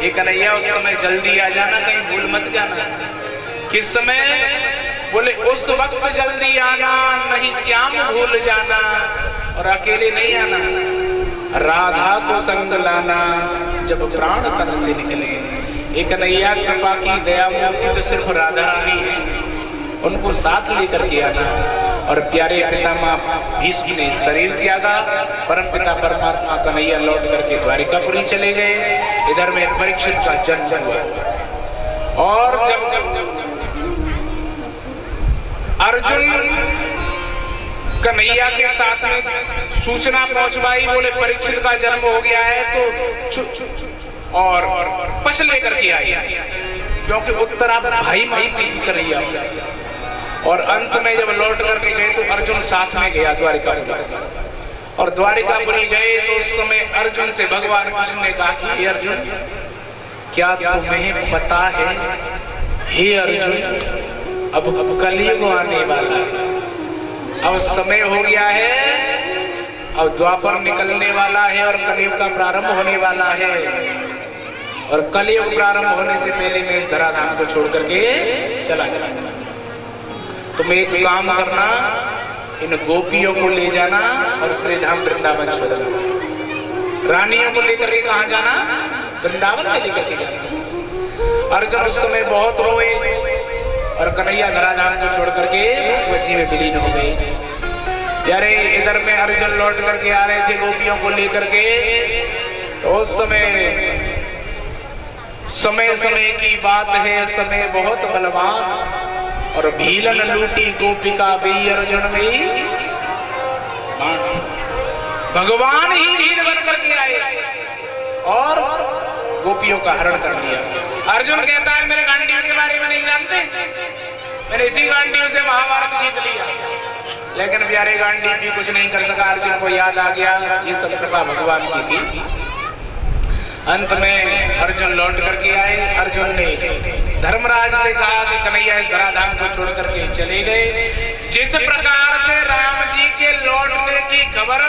ये कन्हैया उस समय जल्दी आ जाना, कहीं भूल मत जाना। किस समय? बोले उस वक्त जल्दी आना, नहीं श्याम भूल जाना, और अकेले नहीं आना, राधा को संग लाना जब प्राण तन से निकले। एक कन्हैया कृपा की दया मूर्ति तो सिर्फ राधा रानी है, उनको साथ लेकर के आना। और प्यारे पितामह भीष्म ने शरीर त्यागा, परम पिता परमात्मा कन्हैया लौट करके द्वारिकापुरी चले गए। इधर में परीक्षित का जन्म हुआ। और जब अर्जुन कन्हैया के साथ में सूचना पहुंचवाई, बोले परीक्षित का जन्म हो गया है, तो और पछ लेकर के आई, क्योंकि उत्तरा भाई माई कन्हैया। और अंत में जब लौट करके गए तो अर्जुन साथ में गया द्वारिकापुरी। और द्वारिकापुरी गए तो उस समय अर्जुन से भगवान कृष्ण ने कहा कि अर्जुन, क्या तुम्हें पता है, हे अर्जुन, अब कलयुग आने वाला है, अब समय हो गया है, अब द्वापर निकलने वाला है और कलयुग का प्रारंभ होने वाला है। और कलयुग प्रारंभ होने से पहले मैं इस धराधाम को छोड़ करके चला जाऊंगा। तुम एक काम करना, इन गोपियों को ले जाना और श्रीधाम वृंदावन छोड़ देना। रानियों को लेकर के कहाँ जाना? वृंदावन में लेकर के जाना। अर्जुन उस समय बहुत रोए और कन्हैया धराधाम को छोड़ करके भगवती में विलीन हो गई। यारे इधर में अर्जुन लौट करके आ रहे थे गोपियों को लेकर के, तो उस समय समय की बात है, समय बहुत बलवान, और भीलन लूटी गोपिका भी अर्जुन भी, भगवान ही हीर बन करके आए और गोपियों का हरण कर लिया। अर्जुन कहता है मेरे गांडीव के बारे में नहीं जानते, मैंने इसी गांडीव से महाभारत जीत लिया। लेकिन प्यारे गांडीव भी कुछ नहीं कर सका। अर्जुन को याद आ गया ये सब कृपा भगवान की थी। अंत में अर्जुन लौट करके आए। अर्जुन ने धर्मराज से कहा कि कन्हैया इस धराधाम को छोड़ करके चले गए। जिस प्रकार से राम जी के लौटने की खबर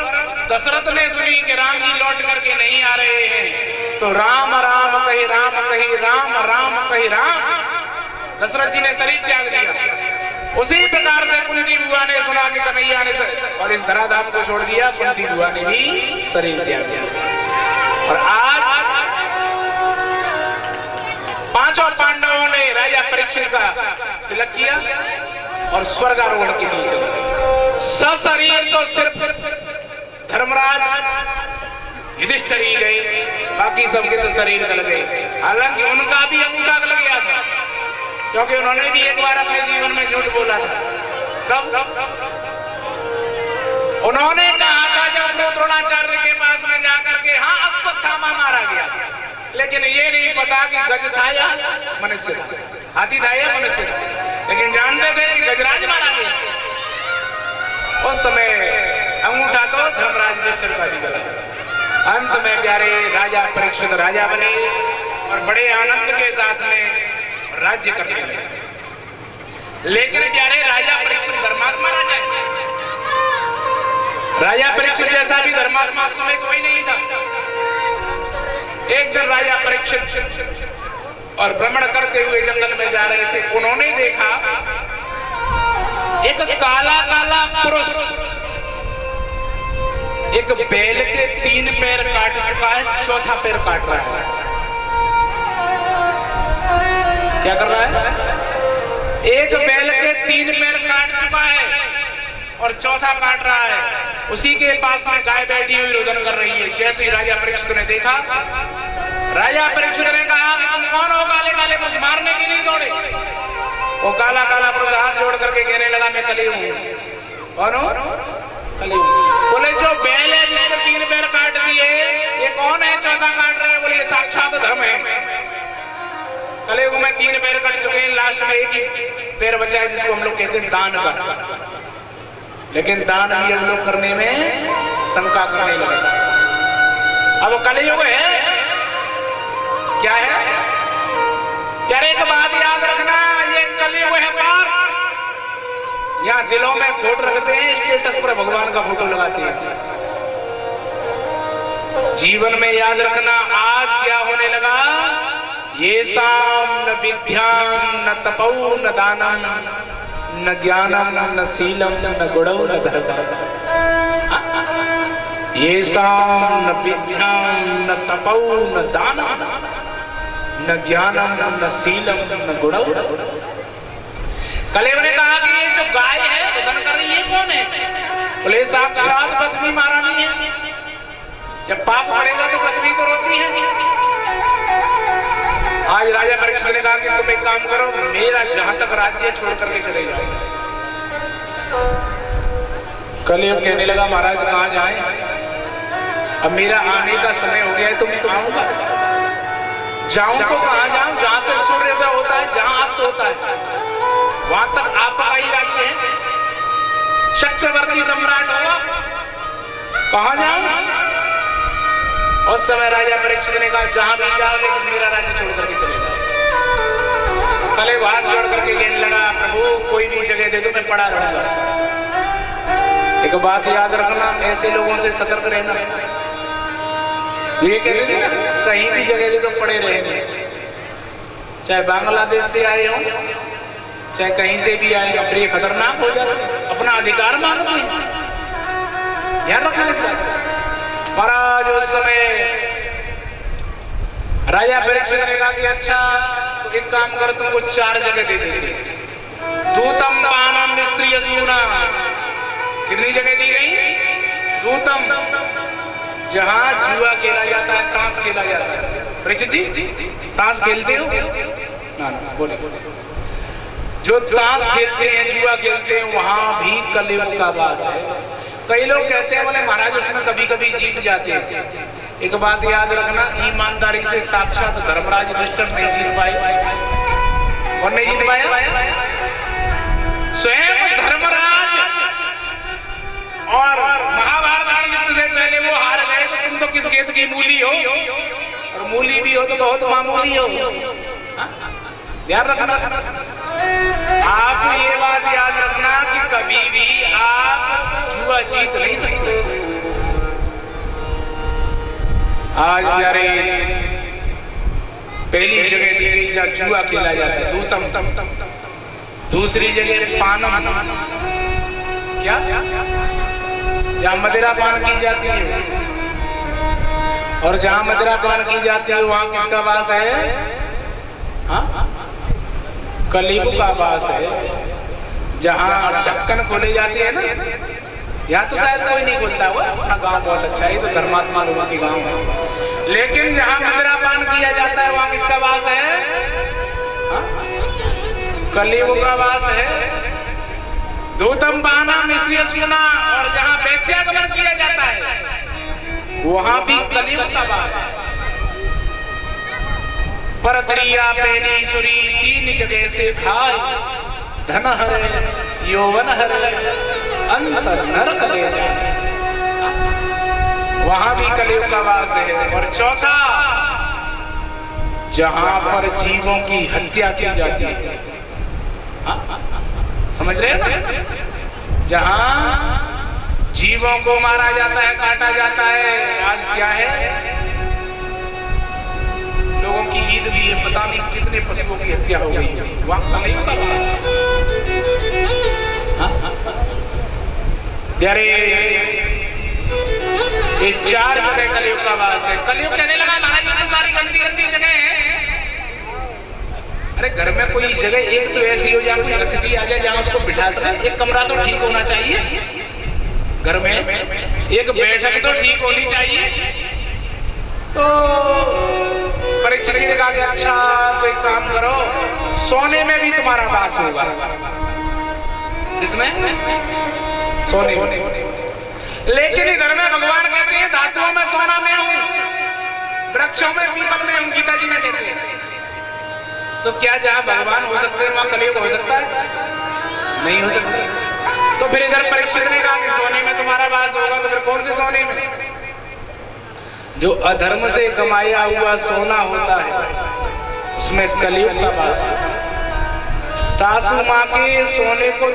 दशरथ ने सुनी कि राम जी लौट करके नहीं आ रहे हैं, तो राम राम कही राम कही राम राम कही राम, दशरथ जी ने शरीर त्याग दिया। उसी प्रकार से कुंती बुआ ने सुना कि कन्हैया ने और इस धराधाम को छोड़ दिया, कुंती बुआ ने भी शरीर त्याग दिया। और आज पांचों पांडवों ने राजा परीक्षित का तिलक किया और स्वर्गारोहण के लिए चले। सशरीर तो सिर्फ धर्मराज युधिष्ठिर ही गए, बाकी सबके तो शरीर गल गए। हालांकि उनका भी अंगूठा गल गया था, क्योंकि उन्होंने भी एक बार अपने जीवन में झूठ बोला था। कब? उन्होंने कहा था जब द्रोणाचार्य के पास में जाकर के, हाँ अश्वत्थामा मारा गया, लेकिन ये नहीं पता कि गज था या मनुष्य था, हाथी था या मनुष्य था, लेकिन जानते थे कि गजराज मारा गया। उस समय अंगूठा तो धर्मराज युधिष्ठिर का भी गला। अंत में प्यारे राजा परीक्षित राजा बने और बड़े आनंद के साथ में राज्य करने लगे। लेकिन प्यारे राजा परीक्षित धर्मात्मा राजा, राजा परीक्षित जैसा भी धर्मात्मा समय कोई नहीं था। एक दिन राजा परीक्षित और भ्रमण करते हुए जंगल में जा रहे थे। उन्होंने देखा एक काला काला पुरुष एक बैल के 3 पैर काट चुका है, 4था पैर काट रहा है। क्या कर रहा है? एक बैल के 3 पैर काट चुका है और 4था काट रहा है। उसी के पास में गाय बैठी हुई रुदन कर रही है। जैसे ही राजा परीक्षित ने देखा, राजा परीक्षित ने कहा कि तुम कौन हो काले काले पुरुष, मारने के लिए दौड़े? वो काला काला पुरुष हाथ जोड़ करके कहने लगा मैं कली हूँ। कौन हो? कली हूँ। बोले जो बैल है जिसके 3 पैर काट दिए, ये कौन है 4था काट रहे हैं? बोले ये साक्षात धर्म है। कलयुग में 3 पैर कट चुके हैं, लास्ट में एक ही पैर बचा है जिसको हम लोग कहते हैं दान का। लेकिन दान भी हम लोग करने में शंका करने लगे। अब कलयुग है, क्या है? क्या एक बात याद रखना, ये कलयुग है पार। यहाँ दिलों में फोटो रखते हैं, स्टेटस पर भगवान का फोटो लगाते हैं। जीवन में याद रखना आज क्या होने लगा, येषां न विद्यां न तपौ न दानं न ज्ञानं न शीलं न गुणौ न धर्मः। येषां न विद्यां न तपौ न दानं न ज्ञानं न शीलं न गुणौ। कलेवर ने कहा कि ये जो गाय है रुदन कर रही है कौन है? बोले साक्षात पत्नी महारानी है। जब पाप पड़ेगा तो पत्नी तो रोती है। आज राजा परीक्षित ने कहा कि तुम एक काम करो, मेरा जहां तक राज्य छोड़ करके चले जाओ। कलयुग कहने लगा महाराज कहां जाएं? अब मेरा आने का समय हो गया है, तुम तो आऊंगा। जाऊं तो कहां जाऊं? जहां से सूर्योदय होता है, जहां अस्त होता है, वहां तक आपका ही राज्य है। चक्रवर्ती सम्राट होगा, कहां जाऊं? उस समय राजा परीक्षित ने कहा जहां भी जाओ लेकिन मेरा राज्य छोड़ करके चले जाओ। कले को हाथ जोड़ करके कहने लगा प्रभु कोई भी जगह दे दो, मैं पड़ा रहूंगा। एक बात याद रखना, ऐसे लोगों से सतर्क रहना। ये कहते थे कहीं भी जगह दे दो पड़े रहेंगे, चाहे बांग्लादेश से आए हो चाहे कहीं से भी आए, फिर ये खतरनाक हो जाता है। अपना अधिकार मांगते हैं, ध्यान रखना इस बात का। महाराज उस समय राजा परीक्षित ने कहा कि अच्छा तो एक काम कर, तुमको 4 जगह दे देंगे। दूतम पानम स्त्रीय सूना, कितनी जगह दी गई? दूतम, जहां जुआ खेला जाता है, ताश खेला जाता है। परीक्षित जी ताश खेलते हो ना? बोले जो ताश खेलते हैं, जुआ खेलते हैं, वहां भी कलयुग का वास है। कई लोग कहते हैं बोले महाराज उसमें कभी कभी जीत जाते हैं। एक बात याद रखना, ईमानदारी से साक्षात धर्मराज युधिष्ठिर नहीं जीत पाए। और नहीं जीत पाया, स्वयं धर्मराज और महाभारत युद्ध से पहले वो हार गए। तो तुम तो किस केस की मूली हो, और मूली भी हो तो बहुत मामूली हो। ध्यान रखना, आप ये बात याद रखना कि कभी भी आप जुआ जीत नहीं सकते। आज प्यारे पहली जगह दी गई जहाँ जुआ खेला जाता है दूतम, दूसरी जगह पानम, क्या जहाँ मदिरा पान की जाती है, और जहाँ मदिरा पान की जाती है वहां किसका वास है? हाँ, कलयुग का वास है। जहाँ ढक्कन खोले जाते हैं ना, यहाँ तो शायद कोई नहीं खोलता हुआ, अपना गांव बहुत अच्छा है, तो धर्मात्मा लोगों के गांव है। लेकिन जहाँ मदिरा पान किया जाता है वहां किसका वास है? कलयुग का वास है। दूतम पानम स्त्रीय सूना, और जहाँ वेश्यागमन किया जाता है वहां भी कलयुग का वास है। परद्रिया पेनी चुरी 3 जगह से खाए, धन हरे यौवन हरे अंत नरक ले जाए, वहां भी कलयुग का वास है। और चौथा, जहां पर जीवों की हत्या की जाती है, समझ रहे हैं? जहां जीवों को मारा जाता है, काटा जाता है। आज क्या है, लोगों की ईद भी है, पता नहीं कितने पशुओं की हत्या हो गई है, वहां कलयुग का वास है। प्यारे ये 4 जगह कलयुग का वास है। कलयुग कहने लगा महाराज ये तो सारी गंदी गंदी जगह है। अरे घर में कोई जगह एक तो ऐसी हो जहाँ कोई अतिथि आ जाए, जहाँ उसको बिठा सके। एक कमरा तो ठीक होना चाहिए घर में, एक बैठक तो ठीक होनी चाहिए। तो परीक्षित जी ने कहा कि अच्छा तो एक काम करो, सोने में भी तुम्हारा वास होगा। किसमें? सोने में। लेकिन इधर में भगवान कहते हैं धातुओं में सोना में हूं, वृक्षों में पीपल में हूं, गीता जी ने कहते हैं। तो क्या जहां भगवान हो सकते हैं वहां कलयुग हो सकता है? नहीं हो सकता। तो फिर इधर परीक्षित ने कहा कि सोने में तुम्हारा वास होगा, तो फिर कौन से सोने में? जो अधर्म से कमाया हुआ सोना होता है उसमें कलयुग का वास होता है। सासू माँ के सोने को